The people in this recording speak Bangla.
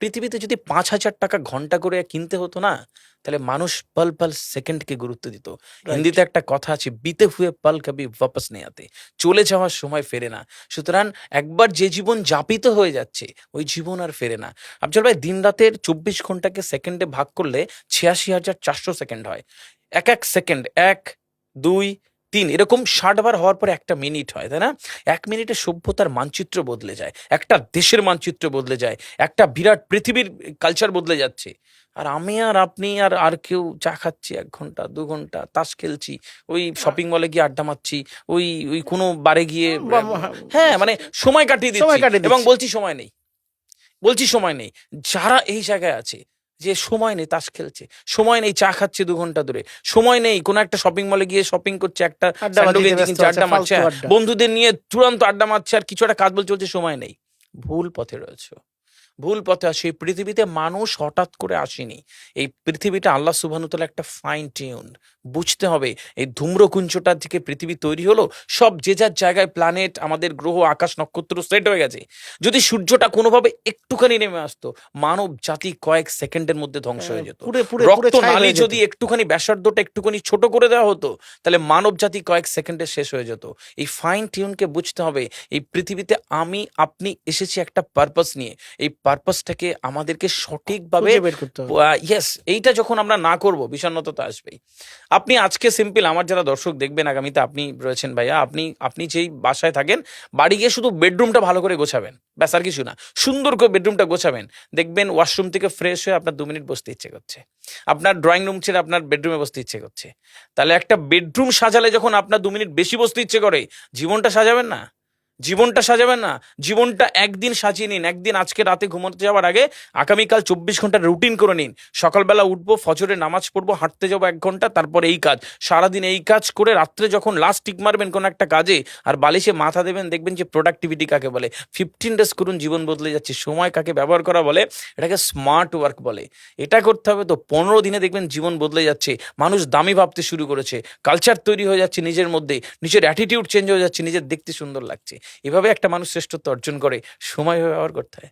পৃথিবীতে যদি ৫,০০০ টাকা ঘন্টা করে কিনতে হতো না, তাহলে মানুষ পল পল সেকেন্ডকে গুরুত্ব দিত। রাইট। হিন্দিতে একটা কথা আছে, বিতে হুয়ে পল কবি ওয়াপস নেই আতে। চলে যাওয়ার সময় ফেরে না। সুতরাং একবার যে জীবন যাপিত হয়ে যাচ্ছে, ওই জীবন আর ফেরে না। আফজল ভাই, দিন রাতের ২৪ ঘন্টাকে সেকেন্ডে ভাগ করলে ৮৬,৪০০ সেকেন্ড হয়। এক এক সেকেন্ড ১, ২, ৩ এরকম ৬০ বার হওয়ার পরে একটা মিনিট হয়, তাই না? ১ মিনিটে সভ্যতার মানচিত্র বদলে যায়, একটা দেশের মানচিত্র বদলে যায়, একটা বিরাট পৃথিবীর কালচার বদলে যাচ্ছে। আর আমি আর আপনি আর আর কেউ চা খাচ্ছি ১ ঘন্টা ২ ঘন্টা, তাস খেলছি, ওই শপিং মলে গিয়ে আড্ডা মারছি, ওই ওই কোনো বারে গিয়ে হ্যাঁ, মানে সময় কাটিয়ে সময় দিচ্ছি কাটিয়ে এবং দিচ্ছি। বলছি সময় নেই, বলছি সময় নেই। যারা এই জায়গায় আছে যে সময় নেই তাস খেলছে, সময় নেই চা খাচ্ছে ২ ঘন্টা ধরে, সময় নেই কোনো একটা শপিং মলে গিয়ে শপিং করছে, একটা স্যান্ডো আড্ডাবাজিতে গেঞ্জি ব্যস্ত কিনছে, আছে, আড্ডা মারছে, ফালতু আড্ডা। বন্ধুদের নিয়ে চূড়ান্ত আড্ডা মারছে, আর কিছু একটা কাজ বলছে, বলছে সময় নেই। ভুল পথে রয়েছে, ভুল পথে আসে। এই পৃথিবীতে মানুষ হঠাৎ করে আসেনি। এই পৃথিবীটা আল্লাহ সুবহানাহু ওয়া তাআলা একটা ফাইন টিউন। বুঝতে হবে, এই ধূম্রকুঞ্জটার থেকে পৃথিবী তৈরি হলো, সব যে যার জায়গায় প্ল্যানেট, আমাদের গ্রহ, আকাশ, নক্ষত্র সেট হয়ে গেছে। যদি সূর্যটা কোনোভাবে একটুখানি নেমে আসতো, মানব জাতি কয়েক সেকেন্ডের মধ্যে ধ্বংস হয়ে যেত। পুরে পুরে পুরে রক্ত ছাই নালী হয়ে যেত। যদি একটুখানি ব্যাসার্ধটা একটুখানি ছোট করে দেওয়া হতো, তাহলে মানব জাতি কয়েক সেকেন্ডে শেষ হয়ে যেত। এই ফাইন টিউনকে বুঝতে হবে। এই পৃথিবীতে আমি আপনি এসেছি একটা পারপাস নিয়ে। এই পারপাসটাকে আমাদেরকে সঠিকভাবে খুঁজে বের করতে হবে। ইয়েস, এইটা যখন আমরা না করব, বিষণ্ণতা তো আসবেই। আপনি আজকে সিম্পল, আমার যারা দর্শক দেখবেন আগামীতে, আপনি রয়েছেন ভাইয়া, আপনি আপনি যেই বাসায় থাকেন, বাড়ি গিয়ে শুধু বেডরুমটা ভালো করে গোছাবেন, ব্যাস, আর কিছু না। সুন্দর করে বেডরুমটা গোছাবেন, দেখবেন ওয়াশরুম থেকে ফ্রেশ হয়ে আপনার ২ মিনিট বসতে ইচ্ছে করছে, আপনার ড্রয়িং রুম ছেড়ে আপনার বেডরুমে বসতে ইচ্ছে করছে। তাহলে একটা বেডরুম সাজালে যখন আপনার ২ মিনিট বেশি বসতে ইচ্ছে করে, জীবনটা সাজাবেন না? জীবনটা সাজাবেন না? জীবনটা একদিন সাজিয়ে নিন। একদিন, আজকে রাতে ঘুমোতে যাওয়ার আগে আগামীকাল ২৪ ঘন্টার রুটিন করে নিন। সকালবেলা উঠবো, ফজরের নামাজ পড়বো, হাঁটতে যাবো ১ ঘন্টা, তারপর এই কাজ, সারাদিন এই কাজ করে রাত্রে যখন লাস্ট টিক মারবেন কোনো একটা কাজে আর বালিশে মাথা দেবেন, দেখবেন যে প্রোডাক্টিভিটি কাকে বলে। 15 ডেজ করুন, জীবন বদলে যাচ্ছে। সময় কাকে ব্যবহার করা বলে? এটাকে স্মার্ট ওয়ার্ক বলে। এটা করতে হবে তো ১৫ দিনে দেখবেন জীবন বদলে যাচ্ছে। মানুষ দামি ভাবতে শুরু করেছে, কালচার তৈরি হয়ে যাচ্ছে নিজের মধ্যে, নিজের অ্যাটিটিউড চেঞ্জ হয়ে যাচ্ছে, নিজের দেখতে সুন্দর লাগছে। এভাবে একটা মানুষ শ্রেষ্ঠত্ব অর্জন করে। সময় ব্যবহার করতে হয়।